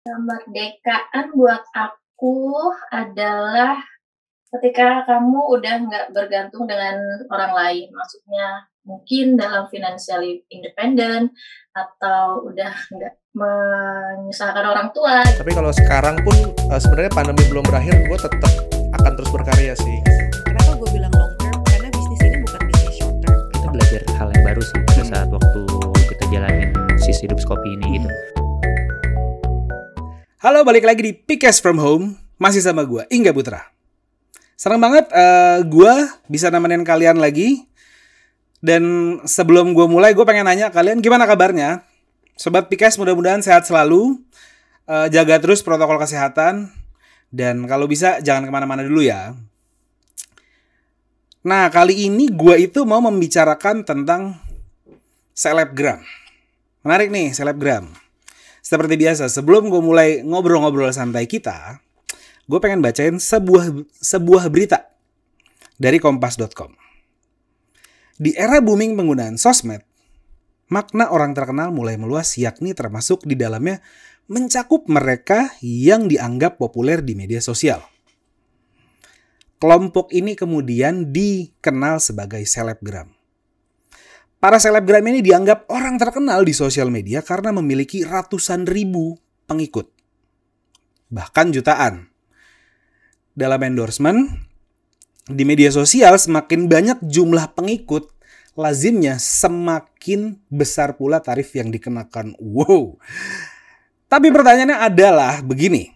Kemerdekaan buat aku adalah ketika kamu udah nggak bergantung dengan orang lain. Maksudnya mungkin dalam financially independent atau udah nggak menyusahkan orang tua. Tapi kalau sekarang pun sebenarnya pandemi belum berakhir, gue tetap akan terus berkarya sih. Kenapa gue bilang long term? Karena bisnis ini bukan bisnis short term. Kita belajar hal yang baru sih pada saat waktu kita jalanin sisi hidup Skopi ini gitu. Halo, balik lagi di Podcast from Home. Masih sama gue, Ingga Putra. Senang banget gue bisa nemenin kalian lagi. Dan sebelum gue mulai, gue pengen nanya kalian gimana kabarnya? Sobat Pikes, mudah-mudahan sehat selalu. Jaga terus protokol kesehatan. Dan kalau bisa jangan kemana-mana dulu ya. Nah, kali ini gue itu mau membicarakan tentang selebgram. Menarik nih, selebgram. Seperti biasa, sebelum gue mulai ngobrol-ngobrol santai kita, gue pengen bacain sebuah berita dari kompas.com. Di era booming penggunaan sosmed, makna orang terkenal mulai meluas, yakni termasuk di dalamnya mencakup mereka yang dianggap populer di media sosial. Kelompok ini kemudian dikenal sebagai selebgram. Para selebgram ini dianggap orang terkenal di sosial media karena memiliki ratusan ribu pengikut. Bahkan jutaan. Dalam endorsement, di media sosial semakin banyak jumlah pengikut, lazimnya semakin besar pula tarif yang dikenakan. Wow. Tapi pertanyaannya adalah begini.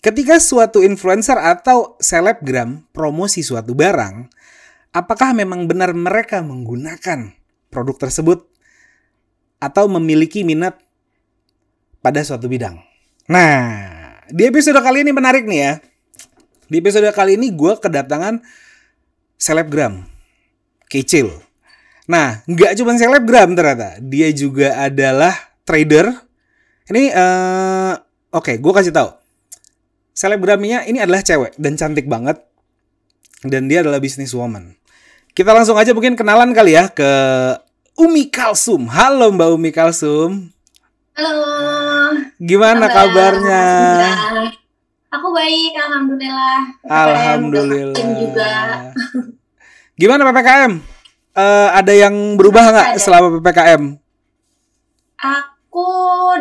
Ketika suatu influencer atau selebgram promosi suatu barang, apakah memang benar mereka menggunakan produk tersebut atau memiliki minat pada suatu bidang? Nah, di episode kali ini menarik nih ya. Di episode kali ini gue kedatangan selebgram, Kecil. Nah, nggak cuma selebgram ternyata. Dia juga adalah trader. Ini, oke, gue kasih tahu. Selebgramnya ini adalah cewek dan cantik banget. Dan dia adalah businesswoman. Kita langsung aja mungkin kenalan kali ya ke Umi Kalsum. Halo Mbak Umi Kalsum. Halo. Gimana kabarnya? Aku baik, alhamdulillah. Alhamdulillah. Juga. Gimana PPKM? Ada yang berubah nggak selama PPKM? Aku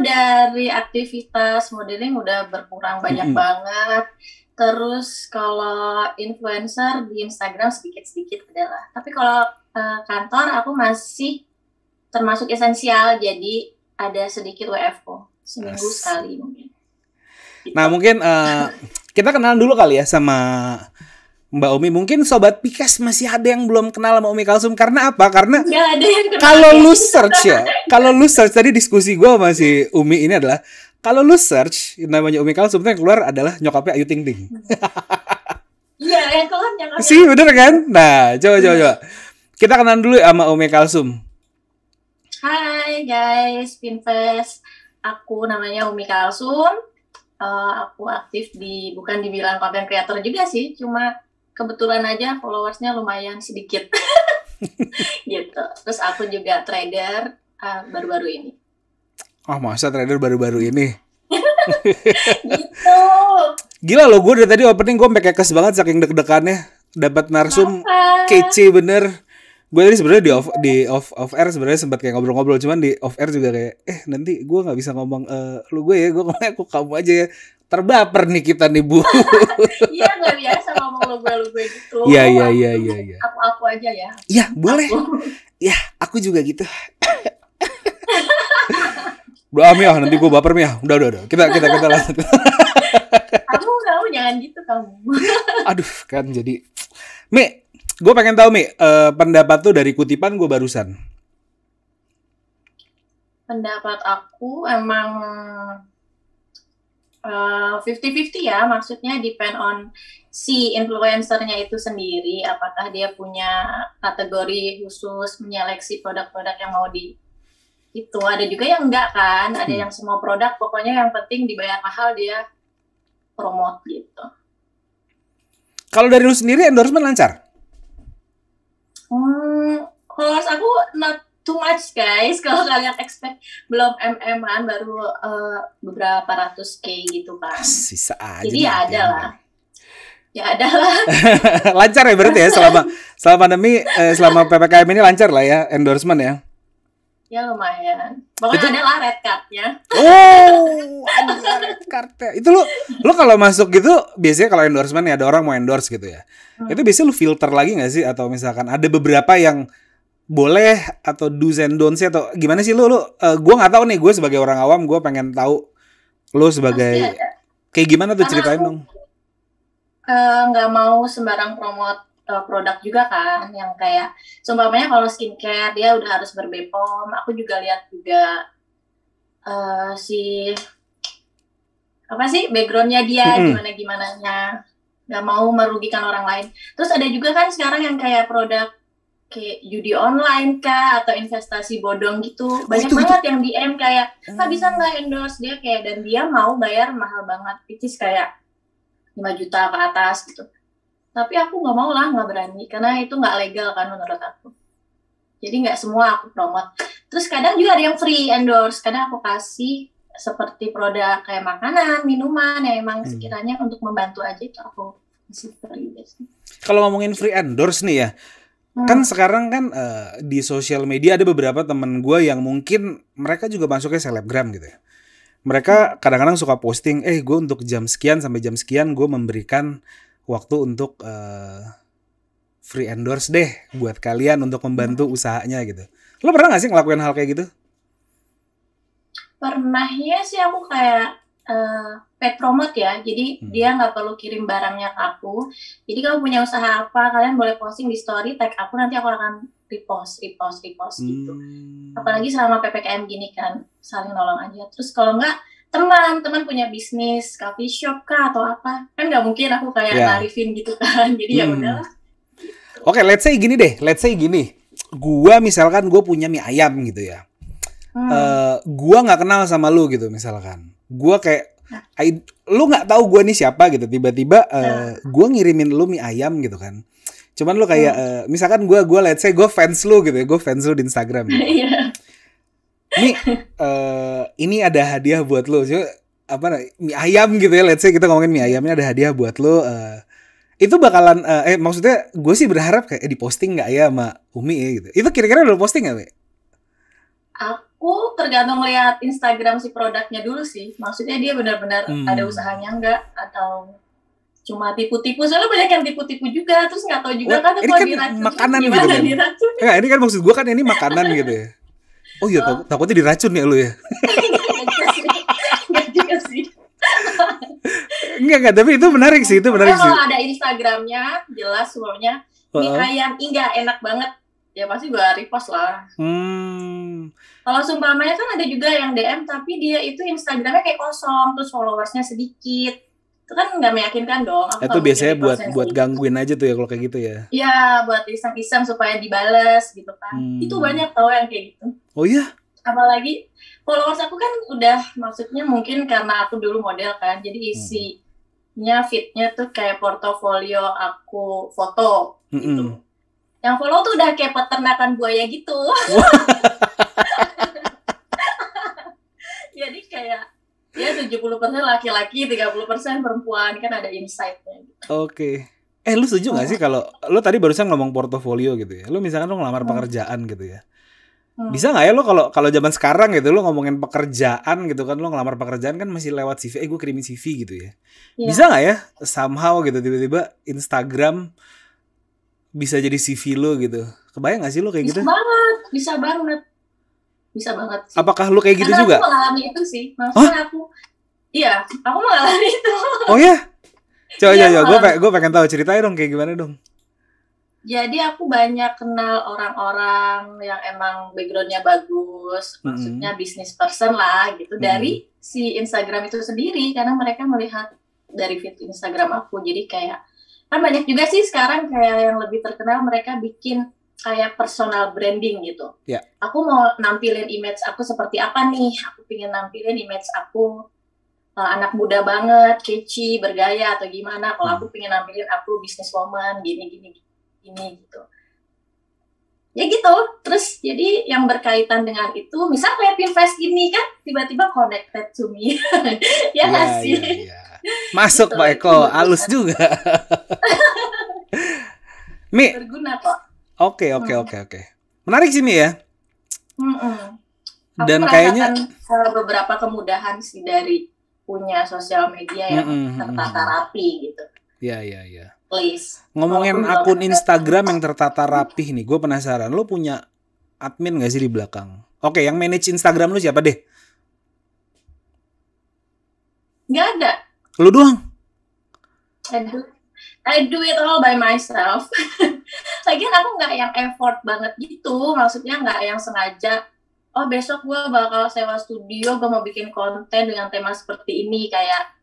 dari aktivitas modeling udah berkurang banyak banget. Terus kalau influencer di Instagram sedikit-sedikit adalah. Tapi kalau kantor aku masih termasuk esensial, jadi ada sedikit WFO seminggu sekali mungkin. Gitu. Nah mungkin kita kenalan dulu kali ya sama Mbak Umi. Mungkin Sobat Pikes masih ada yang belum kenal sama Umi Kalsum. Karena apa? Karena kalau lu search ya, kalau lu search tadi diskusi gue sama si Umi ini adalah, kalau lu search namanya Umi Kalsum, yang keluar adalah nyokapnya Ayu Ting Ting. Iya, yang keluar nyokapnya. Sih, bener kan? Nah, coba. Kita kenalan dulu sama Umi Kalsum. Hai guys, Pinfest. Aku namanya Umi Kalsum. Aku aktif bukan dibilang content creator juga sih, cuma kebetulan aja followersnya lumayan sedikit. Gitu. Terus aku juga trader baru-baru ini. Oh, masa trader baru-baru ini? Gitu. Gila loh, gue dari tadi opening gue sampai kekes banget saking deg-degannya. Dapat narsum kece bener. Gue tadi sebenarnya di off air sebenarnya sempat kayak ngobrol-ngobrol, cuman di off air juga kayak nanti gue nggak bisa ngomong lu gue ya, gue ngomong aku kamu aja ya. Terbaper nih kita nih Bu. Iya, nggak biasa ngomong lu gue gitu. Iya. Aku aja ya. Iya boleh. Ya aku juga gitu. Udah Ami nanti gue baper Mi ya. Udah. Kita lanjut. Kamu jangan gitu kamu. Aduh kan jadi Mi, gue pengen tahu Mi, pendapat tuh dari kutipan gue barusan. Pendapat aku emang 50-50 ya, maksudnya depend on si influencernya itu sendiri, apakah dia punya kategori khusus menyeleksi produk-produk yang mau itu. Ada juga yang enggak kan, ada yang semua produk pokoknya yang penting dibayar mahal dia promote gitu. Kalau dari lu sendiri endorsement lancar? Kalau aku not too much guys. Kalau kalian expect belum MM-an baru beberapa ratus K gitu kan. Sisa aja. Jadi nih ya ada ATM. lah. Ya ada lah. Lancar ya berarti ya selama pandemi, selama PPKM ini lancar lah ya endorsement ya. Ya lumayan. Pokoknya ada lah red card-nya. Oh, ada red card-nya. Itu lu kalau masuk gitu biasanya kalau endorsement ya ada orang mau endorse gitu ya. Itu biasanya lu filter lagi nggak sih atau misalkan ada beberapa yang boleh atau do's and don'ts atau gimana sih lu gue nggak tahu nih, gue sebagai orang awam gue pengen tahu lu sebagai kayak gimana tuh, ceritain dong. Nggak mau sembarang promote produk juga kan, yang kayak seumpamanya kalau skincare dia udah harus ber-BPOM. Aku juga lihat juga backgroundnya dia gimana-gimananya, nggak mau merugikan orang lain. Terus ada juga kan sekarang yang kayak produk kayak judi online kah atau investasi bodong gitu, banyak banget yang DM kayak bisa nggak endorse dia kayak, dan dia mau bayar mahal banget, which is kayak 5 juta ke atas gitu. Tapi aku nggak mau lah, nggak berani, karena itu nggak legal kan menurut aku. Jadi nggak semua aku promote. Terus kadang juga ada yang free endorse, kadang aku kasih seperti produk kayak makanan, minuman yang emang sekiranya untuk membantu aja, itu aku kasih free biasanya. Kalau ngomongin free endorse nih ya, kan sekarang kan di sosial media ada beberapa temen gue yang mungkin mereka juga masuknya selebgram gitu ya. Mereka kadang-kadang suka posting, gue untuk jam sekian sampai jam sekian gue memberikan waktu untuk free endorse deh buat kalian untuk membantu usahanya gitu. Lo pernah gak sih ngelakuin hal kayak gitu? Pernahnya sih aku kayak paid promote ya, jadi dia nggak perlu kirim barangnya ke aku. Jadi kamu punya usaha apa, kalian boleh posting di story, tag aku, nanti aku akan repost gitu. Apalagi selama PPKM gini kan, saling nolong aja. Terus kalau nggak, teman punya bisnis coffee shop kah atau apa, kan nggak mungkin aku kayak narifin gitu kan. Jadi ya udahlah. Oke, let's say gini, gua misalkan gue punya mie ayam gitu ya. Gua nggak kenal sama lu gitu misalkan. Gua kayak lu nggak tahu gue nih siapa gitu, tiba-tiba gue ngirimin lu mie ayam gitu kan. Cuman lu kayak misalkan gue let's say gue fans lu gitu ya, gue fans lu di Instagram gitu. Nih ini ada hadiah buat lu, mie ayam gitu ya, let's say kita ngomongin mie ayam, ini ada hadiah buat lu. Itu bakalan maksudnya gue sih berharap kayak diposting nggak ya sama Umi ya gitu. Itu kira-kira lu posting nggak, Mi? Aku tergantung lihat Instagram si produknya dulu sih. Maksudnya dia benar-benar ada usahanya enggak, atau cuma tipu-tipu. Soalnya banyak yang tipu-tipu juga, terus nggak tahu juga kan ini kalau kan diracun makanan gimana gitu kan. diracun. Enggak, ini kan maksud gue kan ini makanan gitu ya. Oh iya, takutnya diracun ya lu ya. Nggak juga sih. Enggak, tapi itu menarik sih, itu menarik sih. Kalau ada Instagramnya jelas semuanya mie ayam Inga enak banget, ya pasti gue repost lah. Kalau seumpamanya kan ada juga yang DM tapi dia itu Instagramnya kayak kosong, terus followersnya sedikit, itu kan nggak meyakinkan dong. Itu biasanya buat gangguin aja tuh ya kalau kayak gitu ya. Iya, buat iseng-iseng supaya dibales gitu kan. Itu banyak tau yang kayak gitu. Oh iya? Apalagi followers aku kan udah, maksudnya mungkin karena aku dulu model kan, jadi isinya feed-nya tuh kayak portofolio aku foto gitu. Yang follow tuh udah kayak peternakan buaya gitu. Jadi kayak ya 70% laki-laki, 30% perempuan, kan ada insight-nya gitu. Oke. Lu setuju gak sih kalau lu tadi barusan ngomong portofolio gitu ya. Lu misalkan lu ngelamar pekerjaan gitu ya. Bisa gak ya lu kalau zaman sekarang gitu lu ngomongin pekerjaan gitu kan, lu ngelamar pekerjaan kan masih lewat CV, gue kirimin CV gitu ya. Bisa gak ya somehow gitu tiba-tiba Instagram bisa jadi CV lu gitu. Kebayang gak sih lu kayak gitu? Bisa banget sih. Apakah lu kayak gitu karena juga? Aku mengalami itu sih. Maksudnya aku mengalami itu. Oh ya? Coba gue pengen tahu, ceritain dong kayak gimana dong. Jadi aku banyak kenal orang-orang yang emang backgroundnya bagus, maksudnya business person lah gitu, dari si Instagram itu sendiri, karena mereka melihat dari feed Instagram aku. Jadi kayak kan banyak juga sih sekarang kayak yang lebih terkenal, mereka bikin kayak personal branding gitu. Aku mau nampilin image aku seperti apa nih, aku pengen nampilin image aku anak muda banget, catchy, bergaya atau gimana. Kalau aku pengen nampilin aku businesswoman gini gitu. ya gitu. Terus jadi yang berkaitan dengan itu, misal kayak Pinfest ini kan tiba-tiba connected to me. Ya nggak sih? Iya. Masuk Gitu, Pak itu Eko, bagus. halus juga. Mi, Berguna kok. oke. Menarik sih Mi ya. Mm-mm. Aku Dan merasakan kayaknya beberapa kemudahan sih dari punya sosial media yang tertata rapi gitu. ya. Please. Ngomongin Walaupun akun belum ada. Instagram yang tertata rapih nih, gue penasaran. Lo punya admin gak sih di belakang? Oke, yang manage Instagram lu siapa deh? Nggak ada. Lu doang? I do it all by myself. Lagian aku nggak yang effort banget gitu. Maksudnya nggak yang sengaja. Oh besok gue bakal sewa studio, gue mau bikin konten dengan tema seperti ini kayak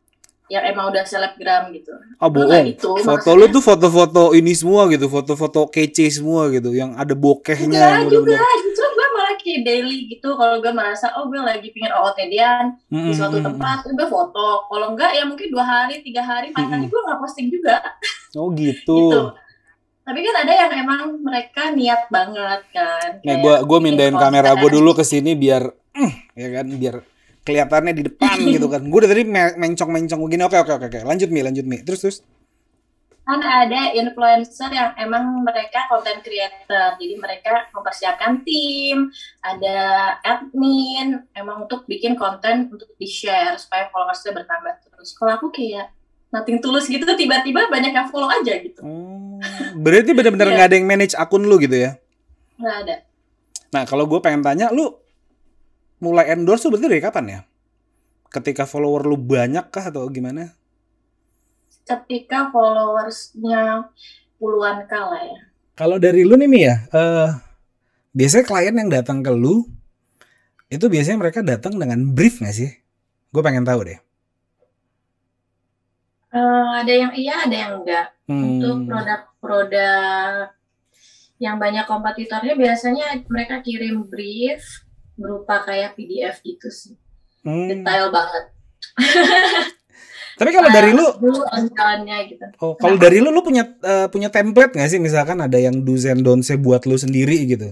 yang emang udah selebgram gitu. Oh Nggak bohong. itu, Foto maksudnya. lu tuh foto-foto ini semua gitu, foto-foto kece semua gitu, yang ada bokehnya. Enggak yang juga, bener-bener. justru gue malah kayak daily gitu. Kalau gue merasa, oh gue lagi pingin OOTD-an di suatu tempat, gue foto. Kalau enggak ya mungkin 2 hari, 3 hari, 4 hari gue nggak posting juga. Oh gitu. Gitu. Tapi kan ada yang emang mereka niat banget kan. Nih Kayak gue bikin mindahin konten. kamera gue dulu ke sini biar ya kan, biar kelihatannya di depan gitu kan. Gue dari tadi mencong-mencong begini. Oke. Lanjut Mi. Terus. Kan ada influencer yang emang mereka content creator. Jadi mereka mempersiapkan tim, ada admin, emang untuk bikin konten untuk di-share supaya followersnya bertambah terus. Kalau aku kayak nothing tulus gitu, tiba-tiba banyak yang follow aja gitu. Oh, berarti benar-benar Iya. nggak ada yang manage akun lu gitu ya? Nggak ada. Nah, kalau gue pengen tanya, lu mulai endorse tuh berarti dari kapan ya? Ketika follower lu banyak kah atau gimana? Ketika followersnya puluhan kala ya. Kalau dari lu nih Mi ya, biasanya klien yang datang ke lu, itu biasanya mereka datang dengan brief nggak sih? Gue pengen tahu deh. Ada yang iya, ada yang enggak. Untuk produk-produk yang banyak kompetitornya biasanya mereka kirim brief berupa kayak PDF gitu sih. Detail banget. Tapi kalau dari lu, ancamannya gitu. oh, kalau dari lu punya template nggak sih? Misalkan ada yang do's and don'ts buat lu sendiri gitu?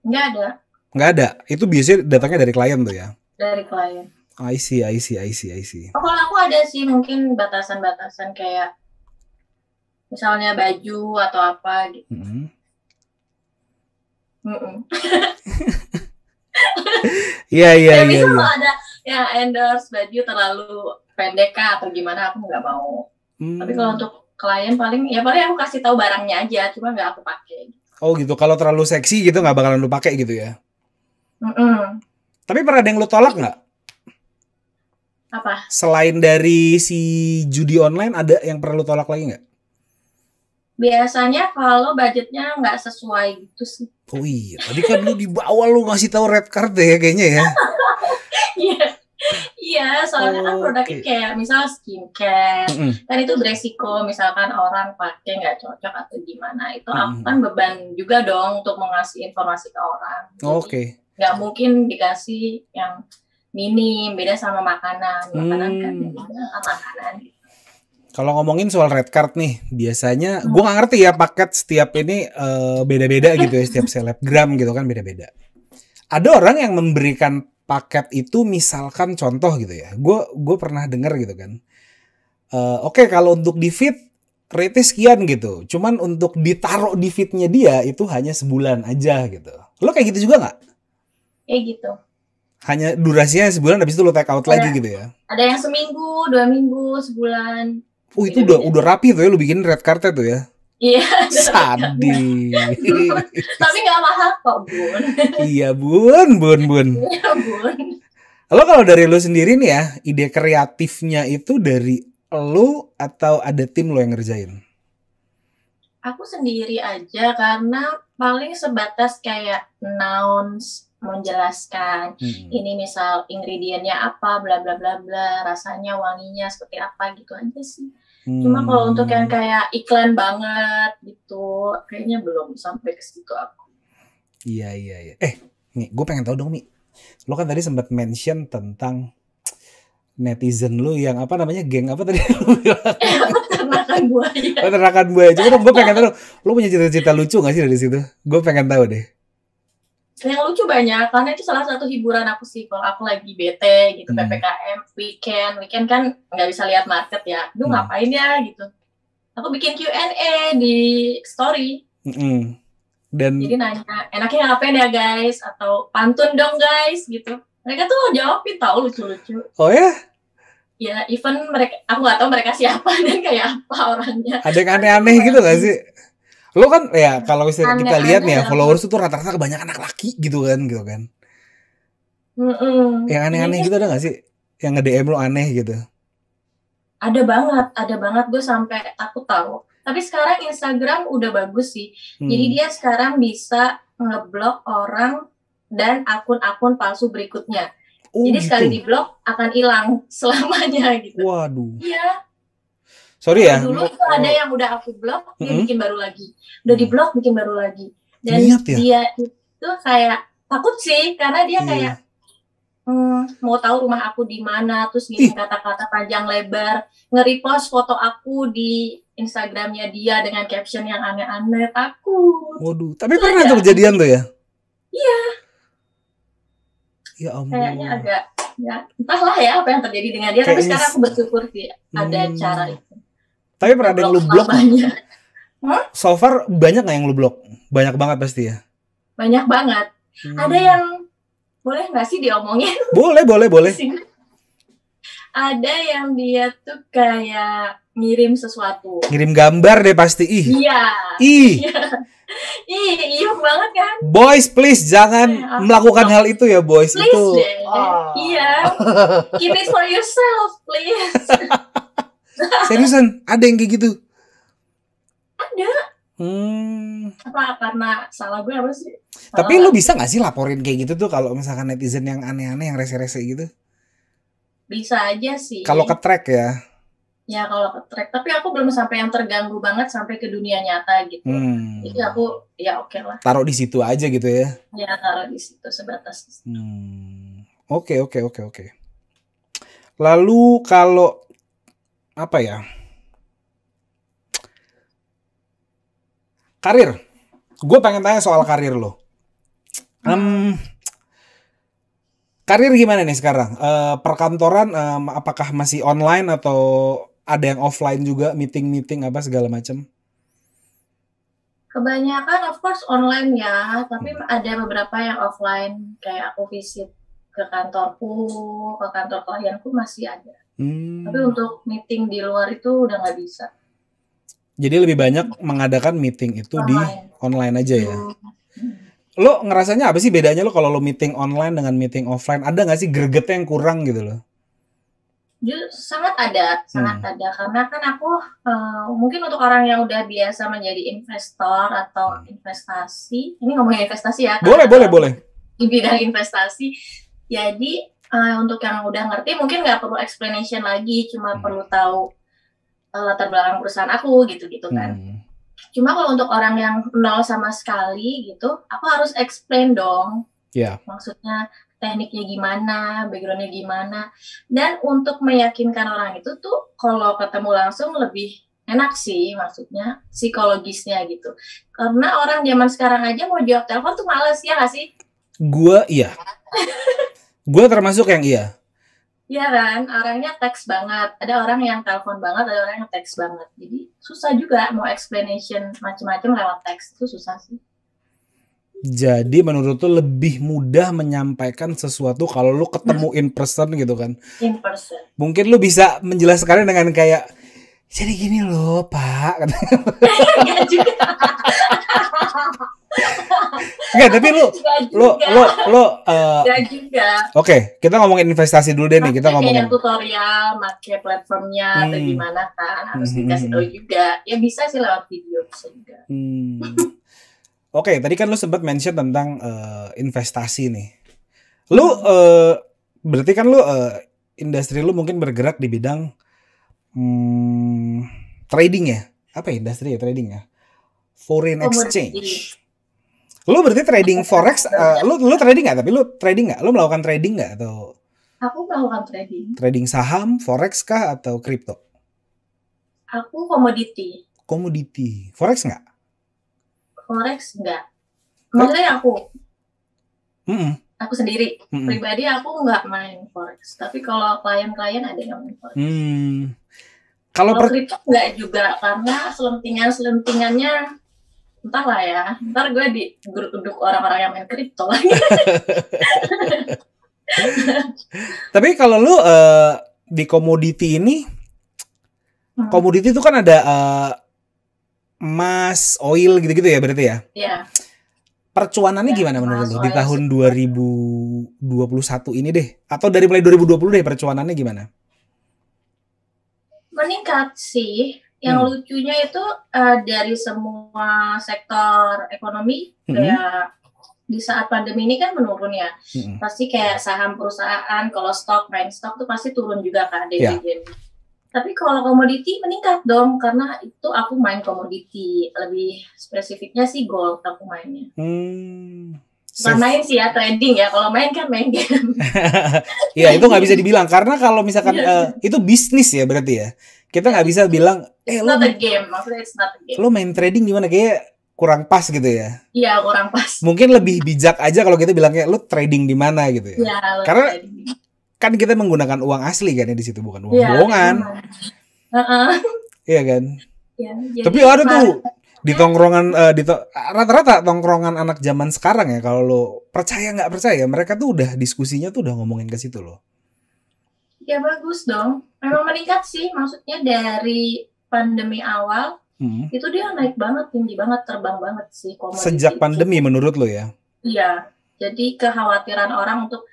Nggak ada Nggak ada. Itu biasanya datangnya dari klien tuh ya? dari klien. I see. Oh, kalau aku ada sih mungkin batasan-batasan kayak misalnya baju atau apa gitu. Iya. Kalau ada yang endorse baju terlalu pendek kah atau gimana, aku nggak mau. Tapi kalau untuk klien paling aku kasih tahu barangnya aja, cuma nggak aku pakai. Oh gitu. Kalau terlalu seksi gitu nggak bakalan lu pakai gitu ya? Tapi pernah ada yang lu tolak nggak? Apa? Selain dari si judi online, ada yang pernah lu tolak lagi nggak? Biasanya kalau budgetnya nggak sesuai gitu sih. Oh iya, tadi kan lu di bawah lu ngasih tahu red card deh kayaknya ya. Iya, soalnya kan produknya kayak misal skincare, kan itu beresiko misalkan orang pakai nggak cocok atau gimana, itu aku kan beban juga dong untuk mengasih informasi ke orang. Oke. Nggak mungkin dikasih yang minim, beda sama makanan kan beda makanan. Kalau ngomongin soal red card nih, biasanya gue nggak ngerti ya paket setiap ini beda-beda gitu ya, setiap selebgram gitu kan beda-beda. Ada orang yang memberikan paket itu misalkan contoh gitu ya, gue pernah dengar gitu kan. Oke, kalau untuk di feed rate sekian gitu, cuman untuk ditaruh di feednya dia itu hanya sebulan aja gitu. Lo kayak gitu juga nggak? Kayak gitu. Hanya durasinya sebulan, habis itu lo take out lagi gitu ya? Ada yang seminggu, 2 minggu, sebulan. Oh itu udah rapi tuh ya, lu bikin red cardnya tuh ya? Iya. Sadis. Tapi nggak mahal kok, Bun. Iya bun. Iya, Bun. Lo kalau dari lo sendiri nih ya, ide kreatifnya itu dari lo atau ada tim lo yang ngerjain? Aku sendiri aja karena paling sebatas kayak nouns, menjelaskan ini misal ingredientnya apa, bla bla bla bla, rasanya wanginya seperti apa gitu aja sih. Cuma kalau untuk yang kayak iklan banget gitu, kayaknya belum sampai ke situ aku. Iya. Nih gue pengen tahu dong Mi, lo kan tadi sempat mention tentang netizen lo yang apa namanya, geng apa tadi lo bilang? peternakan buaya. Peternakan buaya. Coba dong, gue pengen tahu. Lo punya cita-cita lucu gak sih dari situ? Gue pengen tahu deh. Yang lucu banyak, karena itu salah satu hiburan aku sih. Kalau aku lagi bete gitu, PPKM, weekend kan nggak bisa lihat market ya. Duh ngapain ya gitu. Aku bikin Q&A di story. Dan jadi nanya, enaknya ngapain ya guys? Atau pantun dong guys gitu. Mereka tuh jawabin tahu lucu-lucu. oh ya? Ya, even mereka, aku nggak tahu mereka siapa dan kayak apa orangnya. Ada yang aneh-aneh gitu gak sih? Lo kan ya kalau misalnya kita Aneh-aneh lihat nih ya apa? followers itu rata-rata kebanyakan anak laki gitu kan. Yang aneh-aneh gitu ada gak sih? Yang nge-DM lo aneh gitu. Ada banget gue sampai aku tahu. Tapi sekarang Instagram udah bagus sih. Jadi dia sekarang bisa ngeblok orang dan akun-akun palsu berikutnya. Jadi gitu. sekali diblok akan hilang selamanya gitu. Waduh. Iya. Sorry ya. Dulu tuh ada yang udah aku blok, dia bikin baru lagi. Udah diblok, bikin baru lagi. Dan Niat ya? dia itu kayak takut sih, karena dia kayak mau tahu rumah aku di mana, terus ngirim kata-kata panjang lebar, nge-repost foto aku di Instagramnya dia dengan caption yang aneh-aneh, takut. Waduh, tapi pernah tuh kejadian tuh ya? Iya. Ya ampun. Kayaknya agak, ya entahlah ya apa yang terjadi dengan dia, tapi sekarang aku bersyukur sih ada cara itu. Tapi pernah ada yang lu blok? Banyak. So far banyak gak yang lu blok? Banyak banget pasti ya? Banyak banget. Ada yang boleh nggak sih diomongin? Boleh. Ada yang dia tuh kayak ngirim sesuatu. Ngirim gambar deh pasti. Iya. Iya banget kan? Boys please jangan melakukan hal itu ya boys. Please itu. deh. Iya. Keep it for yourself please. Seriusan ada yang kayak gitu? Ada. Apa karena salah gue apa sih? Tapi lu bisa gak sih laporin kayak gitu tuh kalau misalkan netizen yang aneh-aneh, yang rese-rese gitu? Bisa aja sih. Kalau ke-track ya? Ya kalau ke-track. Tapi aku belum sampai yang terganggu banget sampai ke dunia nyata gitu. Jadi aku ya oke lah. Taruh di situ aja gitu ya? Ya taruh di situ sebatas. Oke. Lalu kalau apa ya? Karir. Gue pengen tanya soal karir lo. Karir gimana nih sekarang? Perkantoran apakah masih online atau ada yang offline juga, meeting apa segala macam? Kebanyakan of course online ya, tapi ada beberapa yang offline, kayak aku visit ke kantorku, ke kantor klienku masih ada. Tapi untuk meeting di luar itu udah nggak bisa. Jadi lebih banyak mengadakan meeting itu di online aja ya? Lo ngerasanya apa sih bedanya lo kalau lo meeting online dengan meeting offline? Ada nggak sih gregetnya yang kurang gitu loh? Sangat ada. Karena kan aku mungkin untuk orang yang udah biasa menjadi investor atau investasi, ini ngomongin investasi ya? Boleh. Di bidang investasi, jadi untuk yang udah ngerti mungkin nggak perlu explanation lagi, cuma perlu tahu latar belakang perusahaan aku gitu kan. Cuma kalau untuk orang yang nol sama sekali gitu, aku harus explain dong. Maksudnya tekniknya gimana, backgroundnya gimana, dan untuk meyakinkan orang itu tuh kalau ketemu langsung lebih enak sih, maksudnya psikologisnya gitu. Karena orang zaman sekarang aja mau jawab telepon tuh males ya nggak sih? Gue iya. Gue termasuk yang iya. Iya kan, orangnya teks banget. Ada orang yang telepon banget, ada orang yang teks banget. Jadi susah juga mau explanation macam-macam lewat teks, itu susah sih. Jadi menurut tuh lebih mudah menyampaikan sesuatu kalau lu ketemu in person gitu kan? In person. Mungkin lu bisa menjelaskannya dengan kayak, jadi gini loh Pak. Enggak juga. Enggak, tapi lu Enggak juga. Oke, kita ngomongin investasi dulu deh nih. Kita ngomongin tutorial, pakai platformnya atau gimana kan, harus dikasih tahu juga. Ya bisa sih lewat video bisa juga. Oke, tadi kan lu sempat mention tentang investasi nih. Lu berarti kan lu industri lu mungkin bergerak di bidang trading ya? Apa ya industri ya trading ya? Foreign exchange. Lu berarti trading forex? Lu trading nggak? Tapi lu trading nggak? Lu melakukan trading nggak atau? Aku melakukan trading. Trading saham, forex kah atau kripto? Aku komoditi. Komoditi. Forex nggak? Forex enggak. Maksudnya Mm-mm. aku sendiri. Mm-mm. Pribadi aku nggak main Forex. Tapi kalau klien-klien ada yang main Forex. Kalau Kalau kripto enggak juga, karena selentingannya entahlah ya. Ntar gue digeruduk orang-orang yang main kripto lagi. Tapi kalau lu di komoditi ini, komoditi itu kan ada emas, oil gitu-gitu ya berarti ya? Iya. Percuanannya Ya, gimana menurut emas, lu di oil, tahun 2021 ini deh? Atau dari mulai 2020 deh percuanannya gimana? meningkat sih. Yang lucunya itu dari semua sektor ekonomi, kayak di saat pandemi ini kan menurun ya. Pasti kayak saham perusahaan, kalau main stok tuh pasti turun juga kan dividen. Tapi kalau komoditi meningkat dong, karena itu aku main komoditi. Lebih spesifiknya sih gold aku mainnya. Bukan main sih ya, trading ya. Kalau main kan main game. Iya, itu nggak bisa dibilang. Karena kalau misalkan itu bisnis ya berarti ya. Kita nggak bisa bilang, not a game. Maksudnya it's not a game. lo main trading gimana? Kayak kurang pas gitu ya. Iya, kurang pas. Mungkin lebih bijak aja kalau kita bilang kayak lo trading di mana gitu ya. Iya, karena kan kita menggunakan uang asli kan ya di situ, bukan uang bohongan. Iya kan? Ya, tapi ada tuh di tongkrongan rata-rata tongkrongan anak zaman sekarang ya, kalau lo percaya nggak percaya, mereka tuh udah diskusinya tuh udah ngomongin ke situ loh. Ya bagus dong. Memang meningkat sih, maksudnya dari pandemi awal itu dia naik banget, tinggi banget, terbang banget sih komoditi. Sejak pandemi menurut lo ya? Iya. Jadi kekhawatiran orang untuk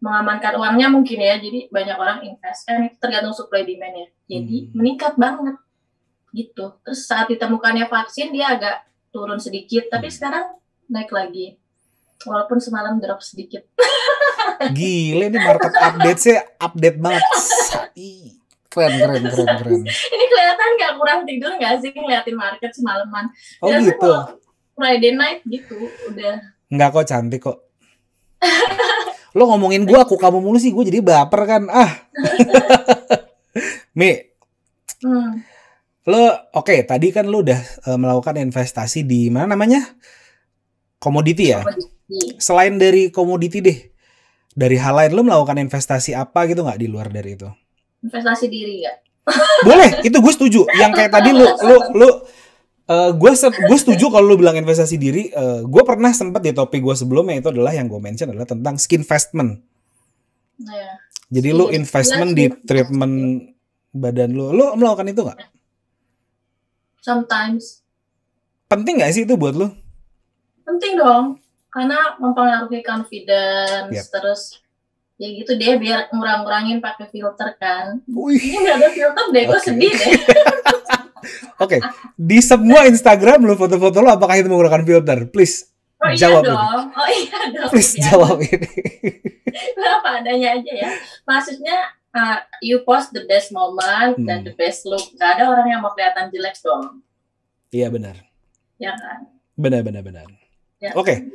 mengamankan uangnya mungkin ya, jadi banyak orang invest, kan itu tergantung supply demand ya. Jadi meningkat banget gitu. Terus saat ditemukannya vaksin dia agak turun sedikit, tapi sekarang naik lagi. Walaupun semalam drop sedikit. Gile nih market update banget. Keren. Ini kelihatan nggak kurang tidur nggak sih ngeliatin market semalaman? Oh ya, gitu. Friday night gitu udah. Nggak kok, cantik kok. Lo ngomongin gue, aku kamu mulu sih, gue jadi baper kan. Mi. Lo oke, tadi kan lo udah melakukan investasi di mana namanya? Komoditi ya? Komoditi. Selain dari komoditi deh, dari hal lain lo melakukan investasi apa gitu nggak di luar dari itu? Investasi diri ya? Boleh, itu gue setuju. Yang kayak tadi gue setuju kalau lo bilang investasi diri. Gue pernah sempat di topik gue sebelumnya itu adalah yang gue mention adalah tentang skin investment. Ya. Jadi lo investment di treatment badan lo melakukan itu nggak? Sometimes. Penting nggak sih itu buat lo? Penting dong, karena mempengaruhi confidence. Terus ya gitu deh, biar ngurangin pakai filter kan. Ini nggak ada filter deh, gue sedih deh. Oke, di semua Instagram lo foto-foto lo apakah itu menggunakan filter? Please jawab dong. ini. Oh iya dong. Please jawab ini. Apa adanya aja ya. Maksudnya you post the best moment dan the best look. Gak ada orang yang mau kelihatan jelek dong. Iya benar. Ya kan. Benar. Ya. Oke.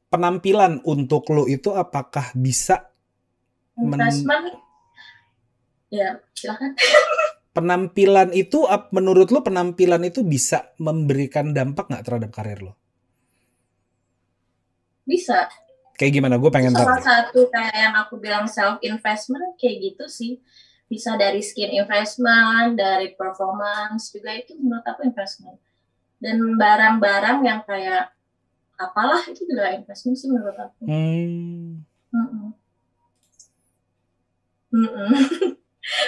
Penampilan untuk lo itu apakah bisa investment? Ya, silakan. Penampilan itu menurut lo penampilan itu bisa memberikan dampak nggak terhadap karir lo? Bisa. Kayak gimana? Gue pengen tahu. Salah satu kayak yang aku bilang self investment kayak gitu sih. Bisa dari skin investment, dari performance juga, itu menurut aku investment. Dan barang-barang yang kayak apalah itu juga investment sih menurut aku.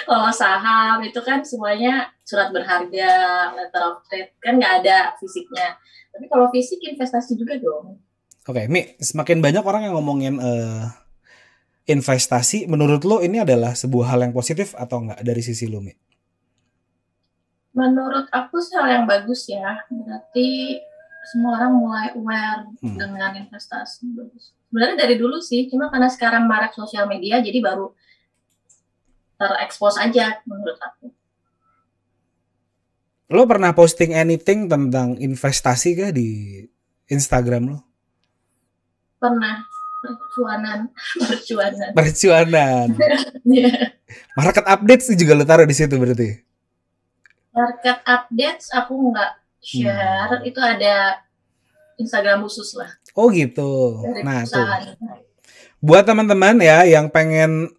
Kalau saham itu kan semuanya surat berharga, letter of trade, kan nggak ada fisiknya. Tapi kalau fisik investasi juga dong. Oke, Mi, semakin banyak orang yang ngomongin investasi. Menurut lo ini adalah sebuah hal yang positif atau enggak dari sisi lo, Mi? Menurut aku sih hal yang bagus ya. Berarti semua orang mulai aware dengan investasi. Bagus. Sebenarnya dari dulu sih, cuma karena sekarang marak sosial media, jadi baru terekspos aja menurut aku. Lo pernah posting anything tentang investasi kah di Instagram lo? Pernah. Percuanan. Yeah. Market update sih juga lo taruh di situ berarti? Market updates aku nggak share, itu ada Instagram khusus lah Oh gitu. dari Nah tuh, perusahaan. buat teman-teman ya yang pengen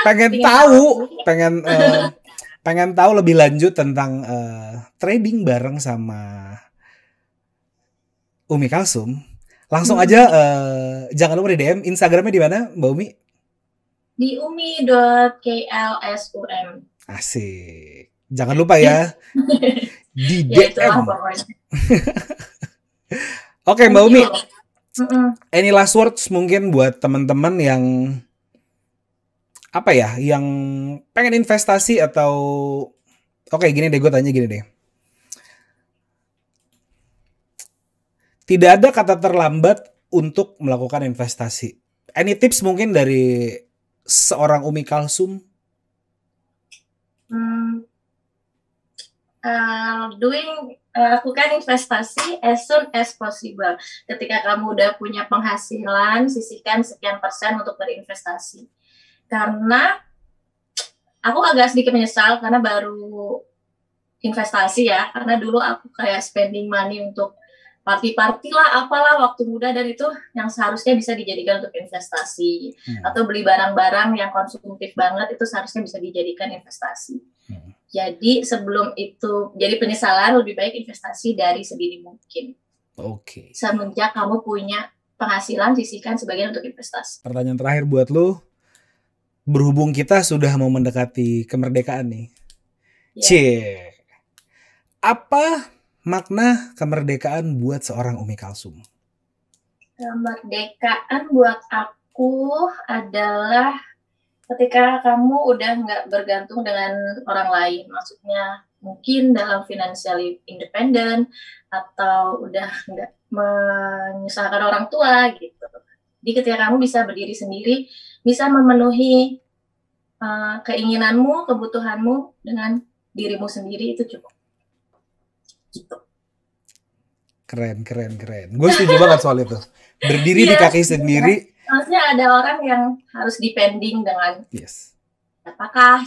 Pengen tahu, tahu. pengen tahu lebih lanjut tentang trading bareng sama Umi Kalsum, langsung aja jangan lupa di DM Instagramnya di mana, Mbak Umi? Di umi.klsum. Asik. Jangan lupa ya di Ya itulah DM. pokoknya. Oke, Mbak Thank Umi, you. Mm-mm. any last words mungkin buat teman-teman yang apa ya, yang pengen investasi atau oke gini deh, gue tanya gini deh. Tidak ada kata terlambat untuk melakukan investasi. Any tips mungkin dari seorang Umi Kalsum? Lakukan investasi as soon as possible. Ketika kamu udah punya penghasilan, sisihkan sekian persen untuk berinvestasi. Karena aku agak sedikit menyesal karena baru investasi ya. Karena dulu aku kayak spending money untuk party-party lah, apalah waktu muda, dan itu yang seharusnya bisa dijadikan untuk investasi. Atau beli barang-barang yang konsumtif banget, itu seharusnya bisa dijadikan investasi. Jadi sebelum itu jadi penyesalan, lebih baik investasi dari sedini mungkin. Oke. Semenjak kamu punya penghasilan, sisihkan sebagian untuk investasi. Pertanyaan terakhir buat lu. Berhubung kita sudah mau mendekati kemerdekaan nih. Ya. Cie. Apa makna kemerdekaan buat seorang Umi Kalsum? Kemerdekaan buat aku adalah ketika kamu udah nggak bergantung dengan orang lain. Maksudnya mungkin dalam financially independent atau udah nggak menyusahkan orang tua gitu. Jadi ketika kamu bisa berdiri sendiri, bisa memenuhi keinginanmu, kebutuhanmu dengan dirimu sendiri, itu cukup. Gitu. Keren. Gue setuju banget soal itu. Berdiri di kaki sendiri. Maksudnya ada orang yang harus depending dengan Yes. siapakah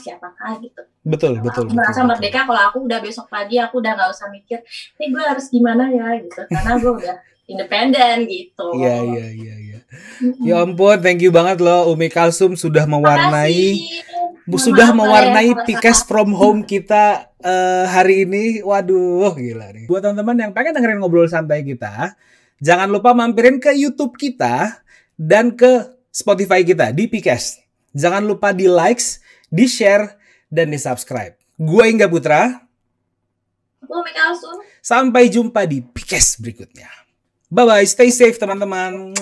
gitu. Betul. Aku merasa merdeka kalau aku udah besok pagi aku udah nggak usah mikir, gue harus gimana ya gitu, karena gue udah independen gitu. Iya. Ya ampun, thank you banget loh Umi Kalsum sudah mewarnai Pcast from home kita hari ini. Waduh, gila nih. Buat teman-teman yang pengen dengerin ngobrol santai kita, jangan lupa mampirin ke YouTube kita dan ke Spotify kita di Pcast. Jangan lupa di likes, di share, dan di subscribe. Gue Ingga Putra. Aku Umi Kalsum. Sampai jumpa di Pcast berikutnya. Bye-bye, stay safe teman-teman.